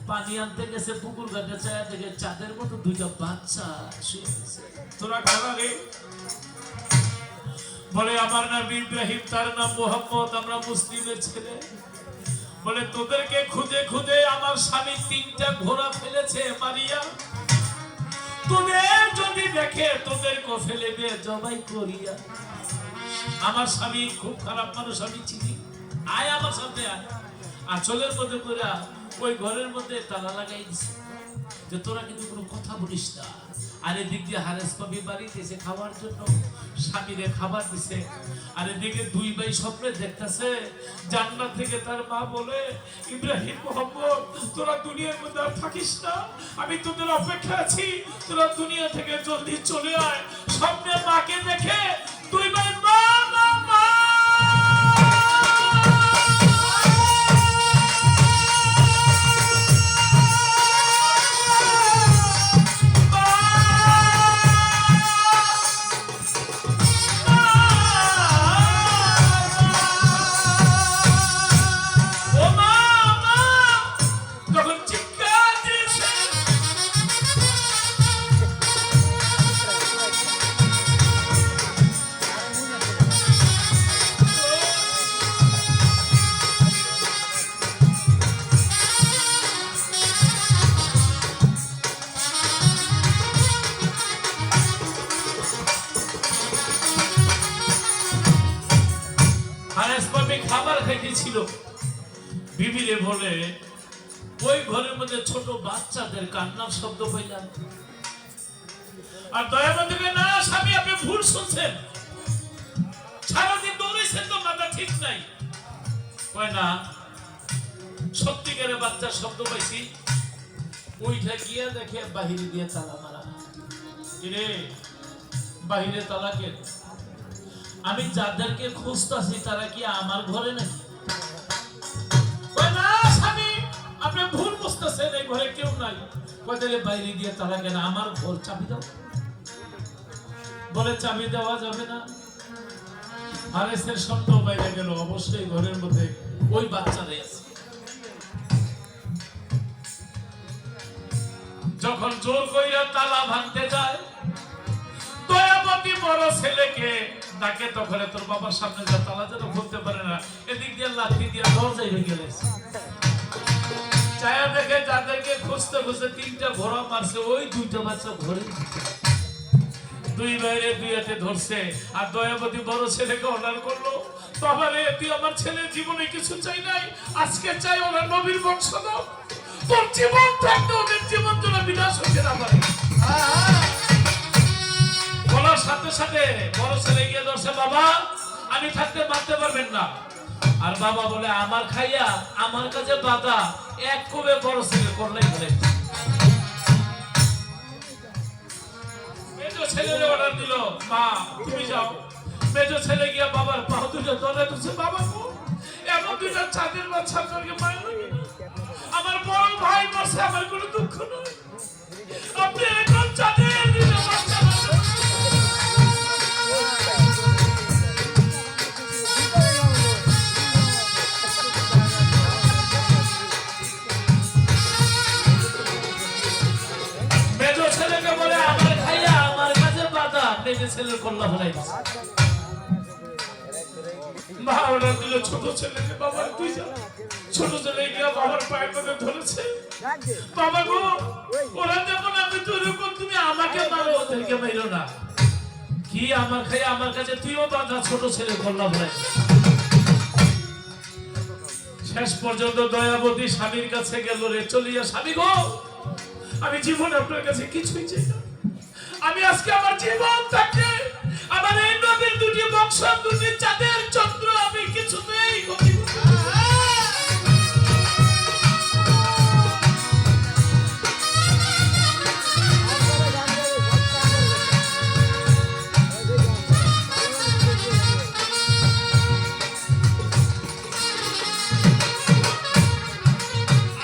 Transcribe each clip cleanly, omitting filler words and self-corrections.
পানি আনতে গেছে পুকুর ঘাটে, চায়া দেখে চাঁদের মতো দুইটা বাচ্চা শুয়ে আছে। তোরা খাবা রে? বলে আমার নাম ইব্রাহিম, তার নাম মোহাম্মদ, আমরা মুসলিমের ছেলে। বলে তোদেরকে খুঁজে খুঁজে আমার স্বামী 3টা ঘোড়া ফেলেছে মারিয়া, তোদের যদি দেখে তোদেরকে ফেলে দিয়ে জবাই করিয়া। আমার স্বামী খুব খারাপ মানুষ, আমি চিনি। আয় আমার সাথে আয়। আঁচলের মধ্যে করে ওই ঘরের মধ্যে তালা লাগাই দিছে যে তোরা কিন্তু কোনো কথা বলিস না। আর এদিক দিয়ে হারেস পাবি বাড়িতে এসে খাওয়ার জন্য স্বামীরে খাবার দিছে। আর এদিকে 2 ভাই স্বপ্নে দেখতেছে জান্নাত থেকে তার মা বলে, ইব্রাহিম মোহাম্মদ তোরা দুনিয়ার মধ্যে আর থাকিস না, আমি তোদের অপেক্ষা আছি, তোরা দুনিয়া থেকে জলদি চলে আয়। স্বপ্নে মাকে দেখে 2 ভাই মা মা মা খাবার খাইতেছিল। বিবিরে বলে ওই ঘরের মধ্যে ছোট বাচ্চাদের কান্নার শব্দ পাইলাম। আর দয়াবতী না স্বামী আপনি ভুল শুনছেন, সারাদিন দৌড়েছেন তো মাথা ঠিক নাই। কয় না সত্যিকারের বাচ্চার শব্দ পাইছি। ওইটা গিয়া দেখে বাহিরে দিয়ে তালা মারা। রে বাহিরে তালা কে? আমি যাদেরকে খুঁজতাছি তারা কি আমার ঘরে নাকি? না স্বামী আপনি ভুল বুঝতেছেন, এই ঘরে কেউ নাই। কয়তালে বাইরে দিয়ে তালা কেন? আমার ঘর চাবি দাও। বলে চাবি দেওয়া যাবে না। হারেসের শব্দ বাইরে গেল, অবশ্যই ঘরের মধ্যে ওই বাচ্চারাই আছে। যখন জোর কইরা তালা ভাঙতে যায়, দয়াবতী বড় ছেলেকে ডাকে, তখন তোর বাবার সামনে যা তালা যেন খুলতে পারে না, এদিক দিয়ে লাঠি দিয়ে দরজায় ভেঙে গেছে। চায়া দেখে যাদেরকে খুঁজতে খুঁজতে 3টা ঘোড়া মারছে, ওই 2টা বাচ্চা ঘরে 2 বাইরে 2 হাতে ধরছে। আর দয়াবতী বড় ছেলেকে অর্ডার করলো, বাবা রে তুই আমার ছেলের জীবনে কিছু চাই নাই, আজকে চাই ওরা নবীর বংশ দাও। তোর জীবন থাকতে ওদের জীবন যেন বিনাশ হইতে না পারে। বলার সাথে সাথে বড় ছেলে গিয়ে ধরছে, বাবা আমি থাকতে মারতে পারবেন না। আর বাবা বলে আমার খাইয়া আমার কাছে বাধা, এক কোবে বড় ছেলে করলেই বলে। মেজো ছেলেরে অর্ডার দিল, মা তুমি যাও। মেজো ছেলে গিয়া বাবার পা দুটো ধরে তুলছে, বাবা গো এমন 2টা চাঁদের বাচ্চা আপনাকে মায়ের লাগে না, আমার বড় ভাই মরছে, আমার কোনো দুঃখ নয়, আপনি এখন চাঁদের 2টা বাচ্চা ছেলের কল্লা ফেলাই দিচ্ছে। মা অর্ডার দিল ছোট ছেলেকে, বাবা তুই যা। ছোট ছেলে গিয়ে বাবার পায়ের মধ্যে ধরেছে, বাবা গো ওরা যখন আমি তৈরি কর, তুমি আমাকে মারো, ওদেরকে মারো না। কি আমার খাই আমার কাছে তুইও বাধা, ছোট ছেলে কল্লা ফেলাই। শেষ পর্যন্ত দয়াবতী স্বামীর কাছে গেল রে, চলিয়া স্বামী গো আমি জীবনে আপনার কাছে কিছুই চাই না, আমি আজকে আমার জীবন থাকে আমার এই নদীর 2টি বংশ 2টি চাঁদের চন্দ্র আমি কিছুতেই ক্ষতি করতে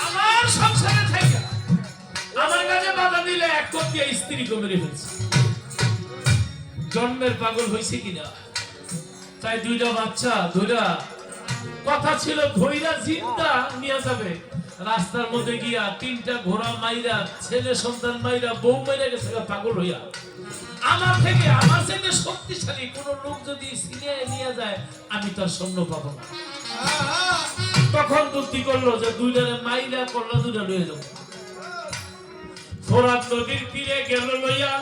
আমার সংসারে থেকে আমার কাছে বাধা দিলে এক দিয়ে স্ত্রীকে মেরে ফেলছে। জন্মের পাগল হয়েছে কিনা, তাই 2টা বাচ্চা ধইরা কথা ছিল ধইরা জিন্দা নিয়ে যাবে, রাস্তার মধ্যে গিয়া তিনটা ঘোড়া মাইরা ছেলে সন্তান মাইরা বউ মাইরা গেছে পাগল হইয়া। আমার থেকে আমার থেকে শক্তিশালী কোন লোক যদি ছিনিয়ে নিয়ে যায় আমি তার সৈন্য পাবো না। তখন বুদ্ধি করলো যে দুইটারে মাইরা করলা দুইটা লয়ে যাবো। ফোরাত নদীর তীরে গেল লইয়া,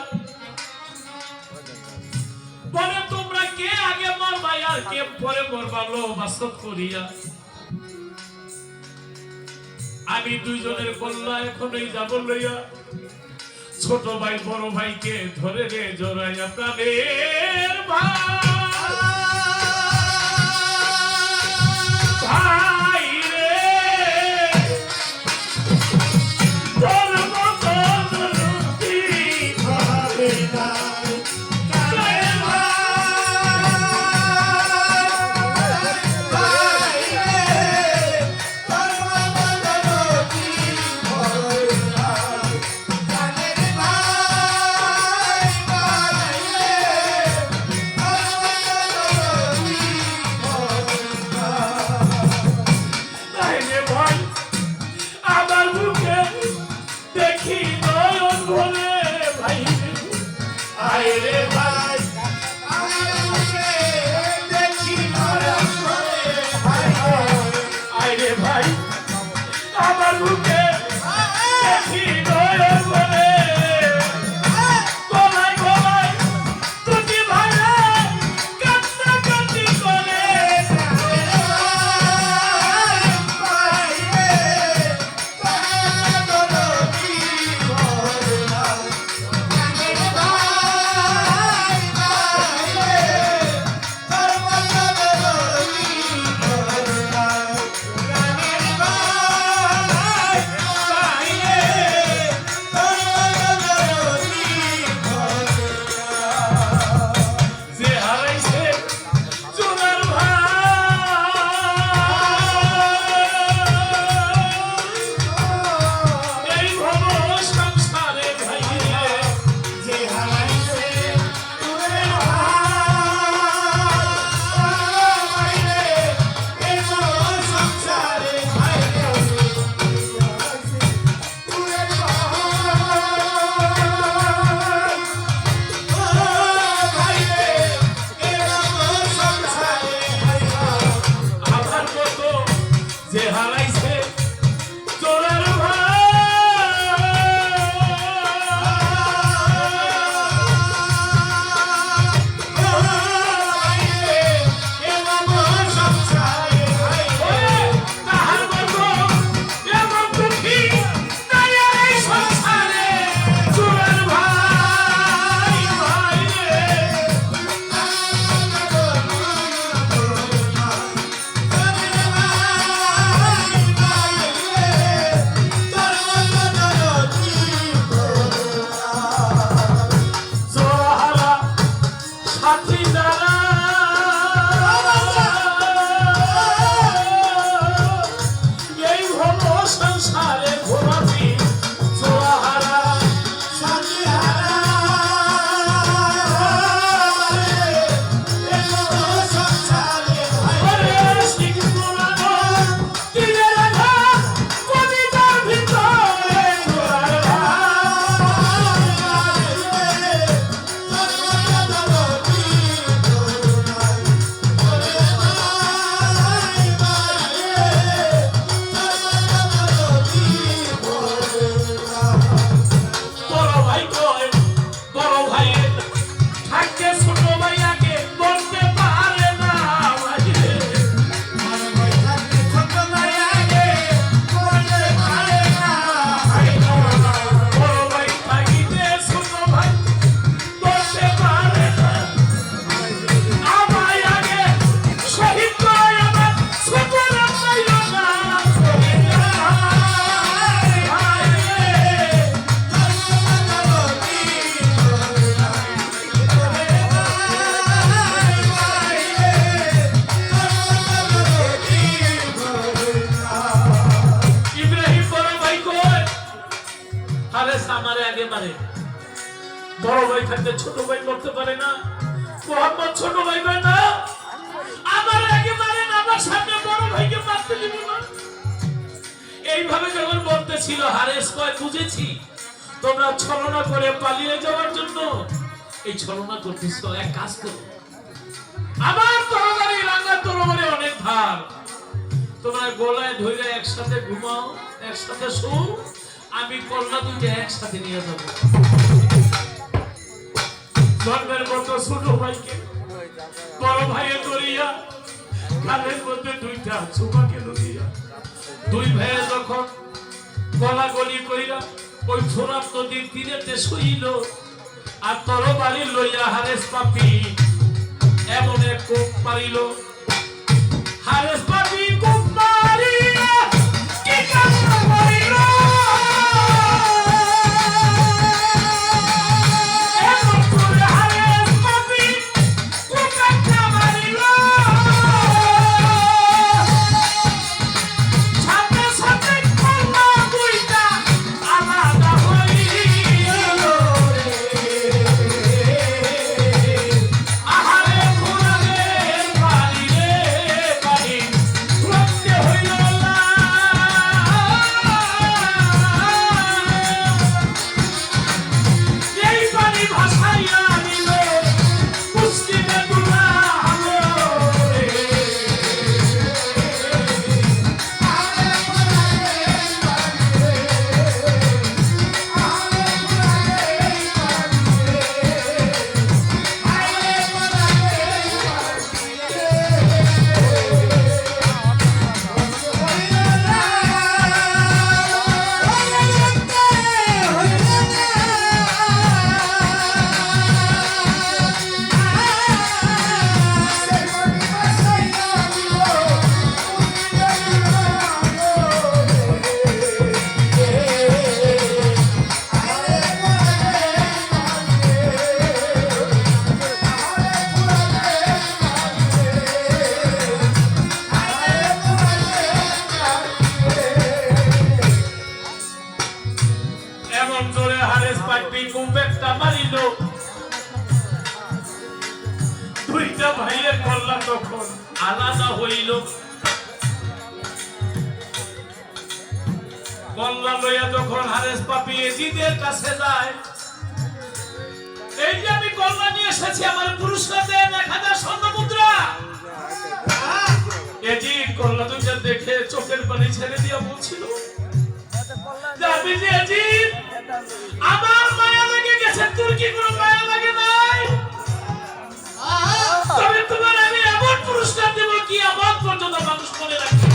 বলে তোমরা কে আগে মরবা আর কে পরে মরবা লো বাস্তব করিয়া। আমি দুইজনের কল্লা এখনই যাব লইয়া, ছোট ভাই বড় ভাইকে ধরে রে জড়াইয়া প্রাণের ভাই রে তোর মতো রুটি খাবে না। বড় ভাই থাকতে ছোট ভাই করতে পারে না। মোহাম্মদ ছোট ভাই ভাই না, আমার আগে মারেন, আমার সামনে বড় ভাইকে মারতে দিব না। এইভাবে যখন বলতেছিল হারেস কয় বুঝেছি তোমরা ছলনা করে পালিয়ে যাওয়ার জন্য এই ছলনা করতেছ। এক কাজ করো, আমার তরবারি রাঙা তরবারি অনেক ধার, তোমরা গলায় ধরে একসাথে ঘুমাও, একসাথে শো, আমি কন্যা দুইটা একসাথে নিয়ে যাবো। জন্মের মতো ছোট ভাইকে বড় ভাইয়ে ধরিয়া কালের মধ্যে দুইটা চুমাকে ধরিয়া দুই ভাইয়ে যখন গলাগলি কইরা ওই ফোরাত নদীর তীরেতে শুইল আর তরবারি লইয়া হারেস পাপি এমন এক কোপ মারিল। হারেস পাপি কোপ মারিয়া কি কান্না করিল, এমন করে হারেস পাপি কোপ একটা মারিল। সাথে সাথে কন্যা দুইটা আলাদা হইল রে। আহারে ফুরানের বাড়ি রে বাড়ি ফুরাতে হইল না। এই বাড়ি ভাসাইয়া নিল মুসলিমে দুলা হলো রে। এমন জোরে হারেস পাইপি কুম্পেকটা মারিল, দুইটা ভাইয়ের কল্লা তখন আলাদা হইল। কল্লা লইয়া যখন হারেস পাপি এজিদের কাছে যায়, এই যে আমি কল্লা নিয়ে এসেছি, আমার পুরস্কার দেন 1000 স্বর্ণ মুদ্রা। এজিদ কল্লা দুইটা দেখে চোখের পানি ছেড়ে দিয়া বলছিল, যাবি যে এজিদ, আমার মায়া লেগে গেছে, তোর কি কোনো মায়া লাগে নাই? তবে তোমার আমি এমন পুরস্কার দেব কি আমার পর্যন্ত মানুষ মনে রাখবে।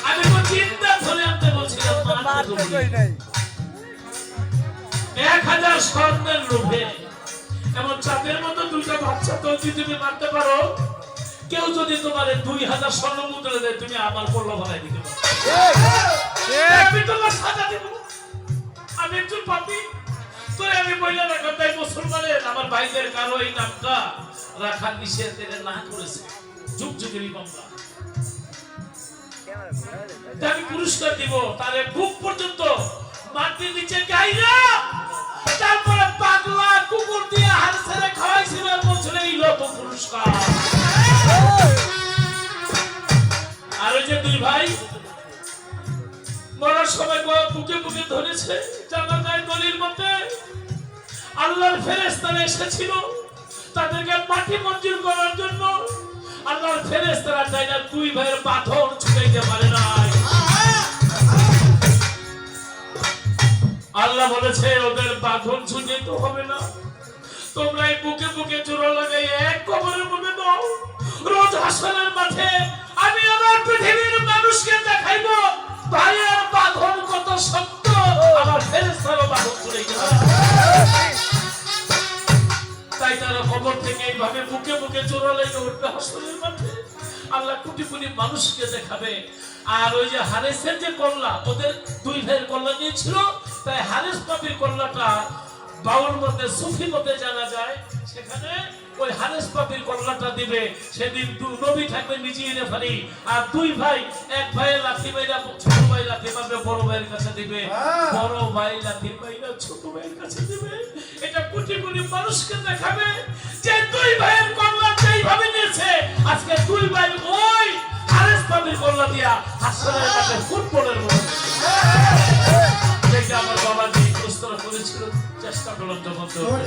আমি তো চিন্তা ধরে আনতে বলছিলাম 1000 স্বর্ণের লোভে এমন চাঁদের মতো দুইটা বাচ্চা তো তুমি মারতে পারো। কেউ যদি তোমার 2000 স্বর্ণ মুদ্রা দেয়, তুমি আমার কল্লা বানাই দিতে পারো। আমি তোমার সাজা দেব, আমি একজন পাপী, তোরে আমি বইলা রাখা। তাই মুসলমানের আমার ভাইদের কারো এই নামটা রাখার নিষেধ না করেছে যুগ যুগেরই মামলা। আমি পুরস্কার দিব, তারে বুক পর্যন্ত মাটির নিচে গাইরা, তারপরে পাগলা কুকুর দিয়ে হাত ছেড়ে খাওয়াইছিল, বলছিল এই লোক পুরস্কার। আর ওই যে দুই ভাই মরার সময় বুকে বুকে ধরেছে, জানা যায় দলিল মতে আল্লাহর ফেরেশতারা এসেছিল তাদেরকে মাটি মঞ্জুর করার জন্য। আল্লাহর ফেরেশতারা চাই না দুই ভাইয়ের পাথর ছুটাইতে পারে নাই। আল্লাহ বলেছে ওদের পাথর ছুটাইতে হবে না, তোমরা এই বুকে বুকে জোড়া লাগাই এক কবরের মধ্যে দাও। রোজ হাসরের মাঠে আমি আমার পৃথিবীর মানুষকে দেখাইবো ভাইয়ের বাঁধন কত শক্ত, আমার ফেরেশতারও বাঁধন ছুটাইতে হবে। তাই তারা কবর থেকে এইভাবে বুকে বুকে জোড়া লেগে উঠবে হাসরের মাঠে, আল্লাহ কোটি কোটি মানুষকে দেখাবে। আর ওই যে হারেসের যে কল্লা, ওদের দুই ভাইয়ের কল্লা নিয়েছিল, তাই হারেস পাপির কল্লাটা বাউল মতে সুফি মতে জানা যায়, সেখানে ওই হারেস পাপির কল্লাটা দিবে। সেদিন নবী থাকবে নিজেই রেফারি, আর দুই ভাই, এক ভাইয়ের লাঠি মাইরা ছোট ভাই লাঠি মারবে বড় ভাইয়ের কাছে দিবে, বড় ভাই লাঠি মাইরা ছোট ভাইয়ের কাছে দিবে। এটা কোটি কোটি মানুষকে দেখাবে যে দুই ভাইয়ের কল্লা যেইভাবে নিয়েছে, আজকে দুই ভাই ওই হারেস পানির কল্লা দিয়া হাসপাতালের কাছে ফুটবলের মতো দেখে আমার বাবা যে প্রশ্ন করেছিল চেষ্টা করলাম জবাব দেওয়ার।